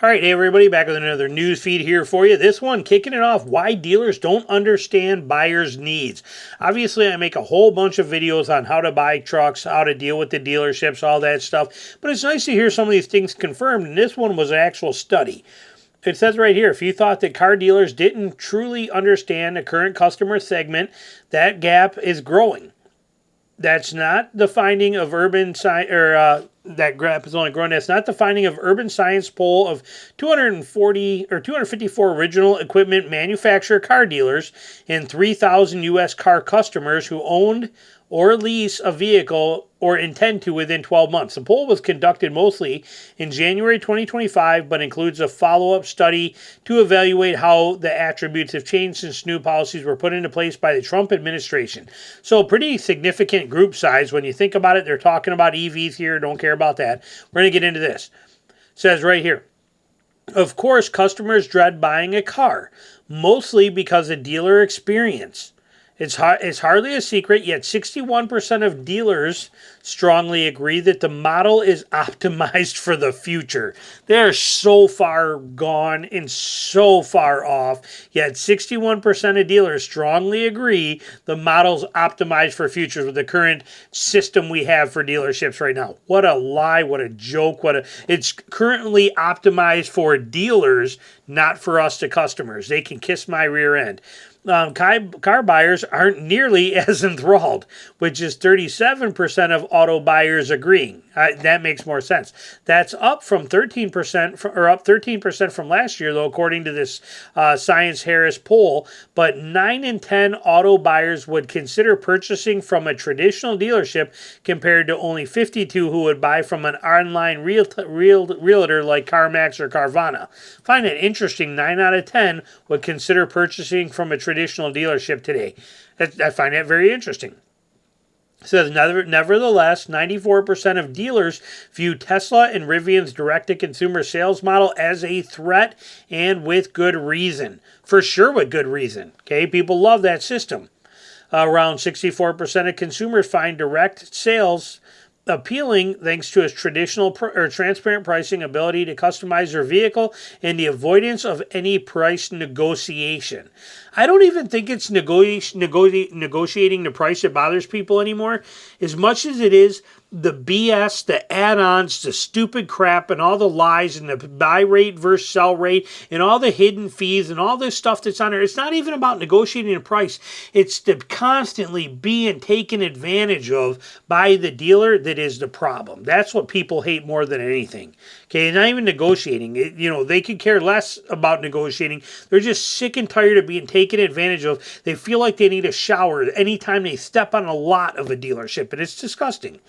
All right, hey everybody, back with another news feed here for you. This one kicking it off, why dealers don't understand buyers' needs. Obviously, I make a whole bunch of videos on how to buy trucks, how to deal with the dealerships, all that stuff. But it's nice to hear some of these things confirmed, and this one was an actual study. It says right here, if you thought that car dealers didn't truly understand the current customer segment, that gap is growing. That's not the finding of urban science, that graph is only growing. That's not the finding of Urban Science poll of 240 or 254 original equipment manufacturer car dealers and 3,000 U.S. car customers who owned or lease a vehicle or intend to within 12 months. The poll was conducted mostly in January 2025, but includes a follow-up study to evaluate how the attributes have changed since new policies were put into place by the Trump administration. So pretty significant group size. When you think about it, they're talking about EVs here. Don't care about that. We're going to get into this. It says right here, of course, customers dread buying a car, mostly because of dealer experience. It's hardly a secret, yet 61% of dealers strongly agree that the model is optimized for the future. They're so far gone and so far off, yet 61% of dealers strongly agree the model's optimized for futures with the current system we have for dealerships right now. What a lie, what a joke, it's currently optimized for dealers, not for us, the customers. They can kiss my rear end. Car buyers aren't nearly as enthralled, which is 37% of auto buyers agreeing. That makes more sense. That's up from 13%, or up 13% from last year, though, according to this Science Harris poll. But 9 in 10 auto buyers would consider purchasing from a traditional dealership, compared to only 52 who would buy from an online realtor like CarMax or Carvana. Find it interesting. 9 out of 10 would consider purchasing from a traditional dealership today. I find that very interesting. It says, nevertheless, 94% of dealers view Tesla and Rivian's direct-to-consumer sales model as a threat, and with good reason. For sure with good reason. Okay, people love that system. Around 64% of consumers find direct sales appealing thanks to its traditional or transparent pricing, ability to customize their vehicle, and the avoidance of any price negotiation. I don't even think it's negotiating the price that bothers people anymore, as much as it is the BS, the add-ons, the stupid crap, and all the lies, and the buy rate versus sell rate, and all the hidden fees, and all this stuff that's on there. It's not even about negotiating the price. It's the constantly being taken advantage of by the dealer that is the problem. That's what people hate more than anything. Okay, not even negotiating. They could care less about negotiating. They're just sick and tired of being taken advantage of. They feel like they need a shower anytime they step on a lot of a dealership, and it's disgusting.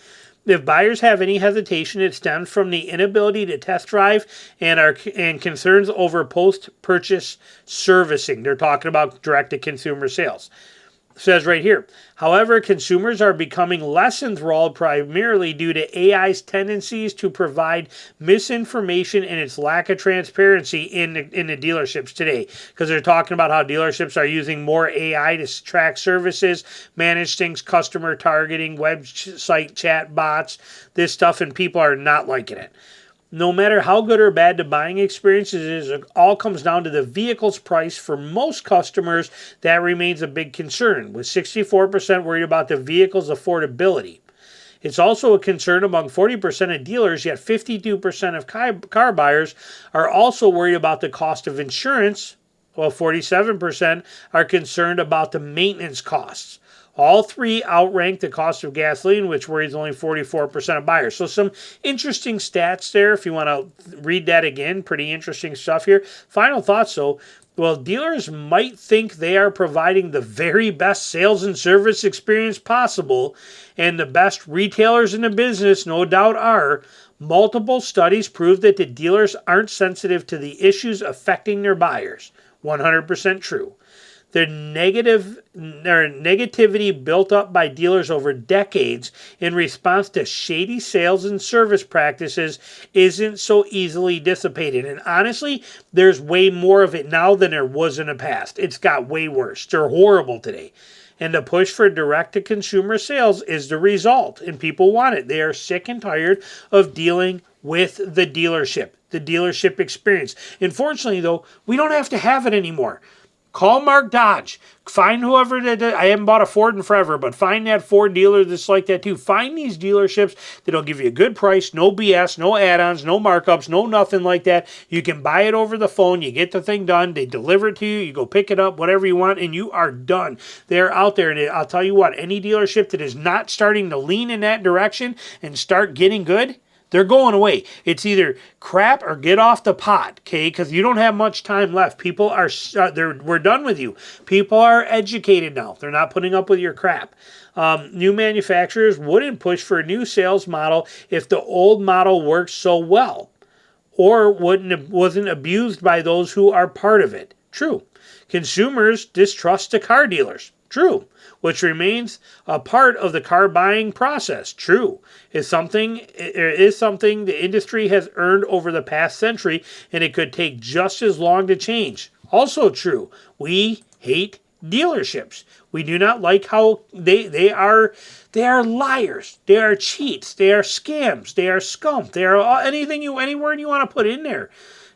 If buyers have any hesitation, it stems from the inability to test drive and concerns over post-purchase servicing. They're talking about direct-to-consumer sales. It says right here, however, consumers are becoming less enthralled primarily due to AI's tendencies to provide misinformation and its lack of transparency in the dealerships today. Because they're talking about how dealerships are using more AI to track services, manage things, customer targeting, website chat bots, this stuff, and people are not liking it. No matter how good or bad the buying experience is, it all comes down to the vehicle's price. For most customers, that remains a big concern, with 64% worried about the vehicle's affordability. It's also a concern among 40% of dealers, yet 52% of car buyers are also worried about the cost of insurance, while 47% are concerned about the maintenance costs. All three outrank the cost of gasoline, which worries only 44% of buyers. So some interesting stats there if you want to read that again. Pretty interesting stuff here. Final thoughts, though. Well, dealers might think they are providing the very best sales and service experience possible, and the best retailers in the business no doubt are. Multiple studies prove that the dealers aren't sensitive to the issues affecting their buyers. 100% true. The negativity built up by dealers over decades in response to shady sales and service practices isn't so easily dissipated. And honestly, there's way more of it now than there was in the past. It's got way worse. They're horrible today. And the push for direct-to-consumer sales is the result, and people want it. They are sick and tired of dealing with the dealership experience. Unfortunately, though, we don't have to have it anymore. Call Mark Dodge. Find whoever that. I haven't bought a Ford in forever, but find that Ford dealer that's like that too. Find these dealerships that'll give you a good price, no BS, no add-ons, no markups, no nothing like that. You can buy it over the phone. You get the thing done. They deliver it to you. You go pick it up, whatever you want, and you are done. They're out there, and I'll tell you what, any dealership that is not starting to lean in that direction and start getting good, they're going away. It's either crap or get off the pot, okay? Because you don't have much time left. People are, we're done with you. People are educated now. They're not putting up with your crap. New manufacturers wouldn't push for a new sales model if the old model worked so well, or wasn't abused by those who are part of it. True. Consumers distrust the car dealers. True. Which remains a part of the car buying process. True. Is something the industry has earned over the past century, and it could take just as long to change. Also true. We hate dealerships. We do not like how they are liars. They are cheats. They are scams. They are scum. They are any word you want to put in there.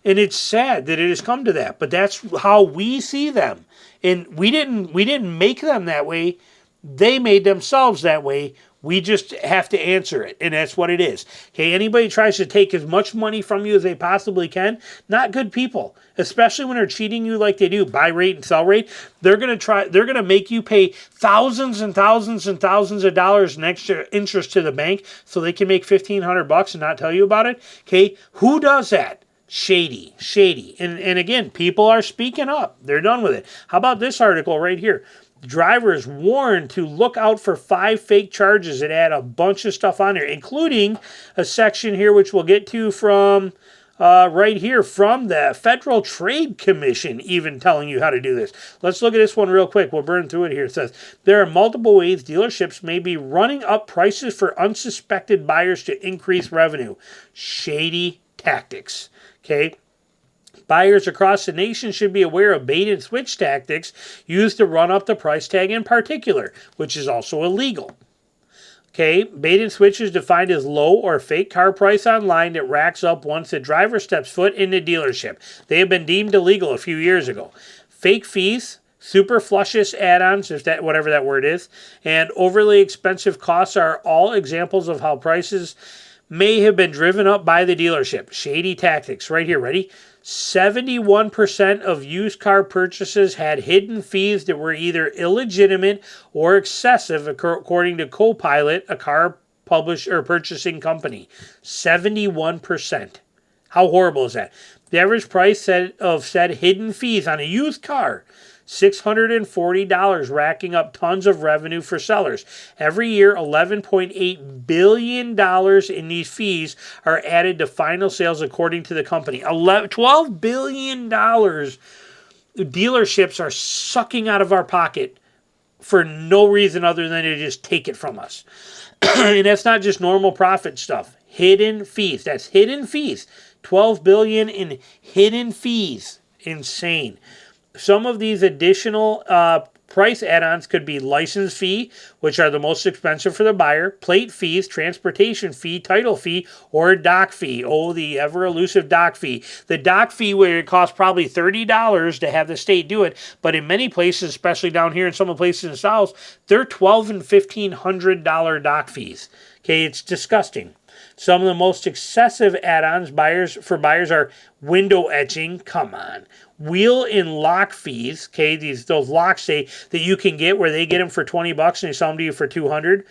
And it's sad that it has come to that, but that's how we see them. And we didn't make them that way. They made themselves that way. We just have to answer it, and that's what it is. Okay, anybody tries to take as much money from you as they possibly can, not good people. Especially when they're cheating you like they do, buy rate and sell rate. They're gonna make you pay thousands and thousands and thousands of dollars in extra interest to the bank so they can make $1,500 and not tell you about it. Okay, who does that? Shady. And again, people are speaking up. They're done with it. How about this article right here? Drivers warned to look out for 5 fake charges that add a bunch of stuff on there, including a section here which we'll get to from right here from the Federal Trade Commission even telling you how to do this. Let's look at this one real quick. We'll burn through it here. It says, there are multiple ways dealerships may be running up prices for unsuspected buyers to increase revenue. Shady tactics. Okay. Buyers across the nation should be aware of bait and switch tactics used to run up the price tag in particular, which is also illegal. Okay, bait and switch is defined as low or fake car price online that racks up once the driver steps foot in the dealership. They have been deemed illegal a few years ago. Fake fees, superfluous add-ons, whatever that word is, and overly expensive costs are all examples of how prices may have been driven up by the dealership. Shady tactics. Right here, ready? 71% of used car purchases had hidden fees that were either illegitimate or excessive, according to Copilot, a car purchasing company. 71%. How horrible is that? The average price of said hidden fees on a used car, $640, racking up tons of revenue for sellers. Every year, $11.8 billion in these fees are added to final sales, according to the company. $12 billion dealerships are sucking out of our pocket for no reason other than to just take it from us. And that's not just normal profit stuff. Hidden fees. That's hidden fees. $12 billion in hidden fees. Insane. Some of these additional price add-ons could be license fee, which are the most expensive for the buyer, plate fees, transportation fee, title fee, or dock fee. Oh, the ever-elusive dock fee. The dock fee, where it costs probably $30 to have the state do it, but in many places, especially down here in some of the places in the South, they're $1,200 and $1,500 dock fees. Okay, it's disgusting. Some of the most excessive add-ons for buyers are window etching. Come on. Wheel and lock fees. Okay, those locks that you can get where they get them for $20 and they sell them to you for $200,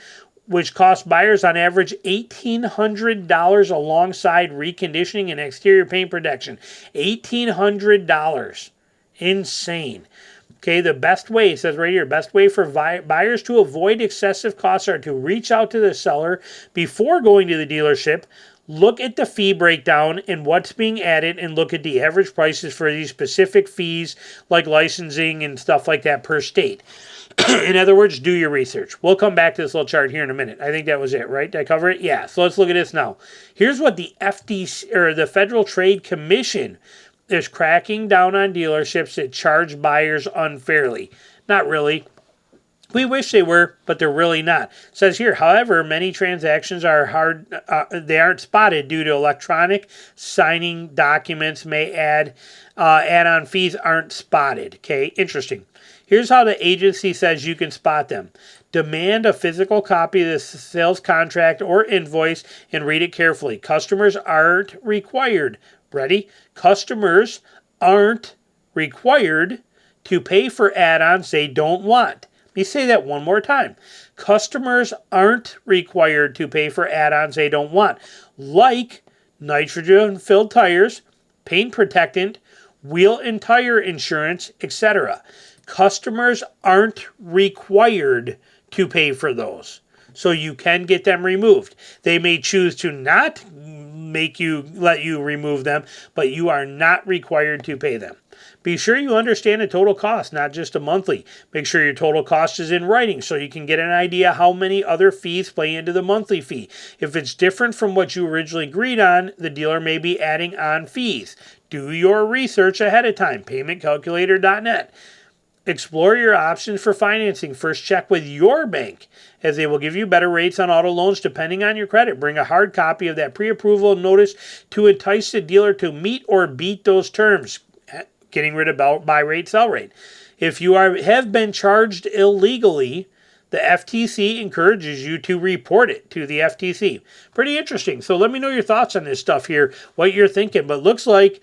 which cost buyers on average $1,800 alongside reconditioning and exterior paint protection. $1,800. Insane. Okay, the best way, it says right here, best way for buyers to avoid excessive costs are to reach out to the seller before going to the dealership, look at the fee breakdown and what's being added, and look at the average prices for these specific fees like licensing and stuff like that per state. In other words, do your research. We'll come back to this little chart here in a minute. I think that was it, right? Did I cover it? Yeah, so let's look at this now. Here's what the FTC, or the Federal Trade Commission, is cracking down on dealerships that charge buyers unfairly. Not really. We wish they were, but they're really not. It says here, however, many transactions are hard. They aren't spotted due to electronic signing documents. May add-on fees aren't spotted. Okay, interesting. Here's how the agency says you can spot them. Demand a physical copy of the sales contract or invoice and read it carefully. Customers aren't required. Ready? Customers aren't required to pay for add-ons they don't want. Let me say that one more time. Customers aren't required to pay for add-ons they don't want, like nitrogen-filled tires, paint protectant, wheel and tire insurance, etc. Customers aren't required to pay for those, so you can get them removed. They may choose to not let you remove them, but you are not required to pay them. Be sure you understand the total cost, not just a monthly. Make sure your total cost is in writing so you can get an idea how many other fees play into the monthly fee. If it's different from what you originally agreed on, the dealer may be adding on fees. Do your research ahead of time. Paymentcalculator.net. Explore your options for financing. First, check with your bank, as they will give you better rates on auto loans depending on your credit. Bring a hard copy of that pre-approval notice to entice the dealer to meet or beat those terms, getting rid of buy rate, sell rate. If you have been charged illegally, the FTC encourages you to report it to the FTC. Pretty interesting. So let me know your thoughts on this stuff here, what you're thinking. But it looks like,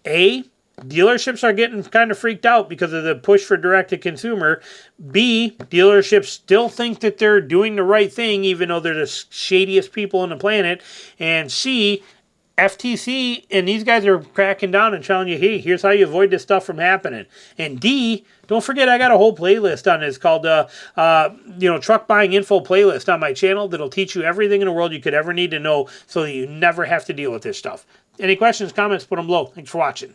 dealerships are getting kind of freaked out because of the push for direct-to-consumer. B, dealerships still think that they're doing the right thing, even though they're the shadiest people on the planet. And C, FTC and these guys are cracking down and telling you, hey, here's how you avoid this stuff from happening. And D, don't forget I got a whole playlist on this called Truck Buying Info Playlist on my channel that'll teach you everything in the world you could ever need to know so that you never have to deal with this stuff. Any questions, comments, put them below. Thanks for watching.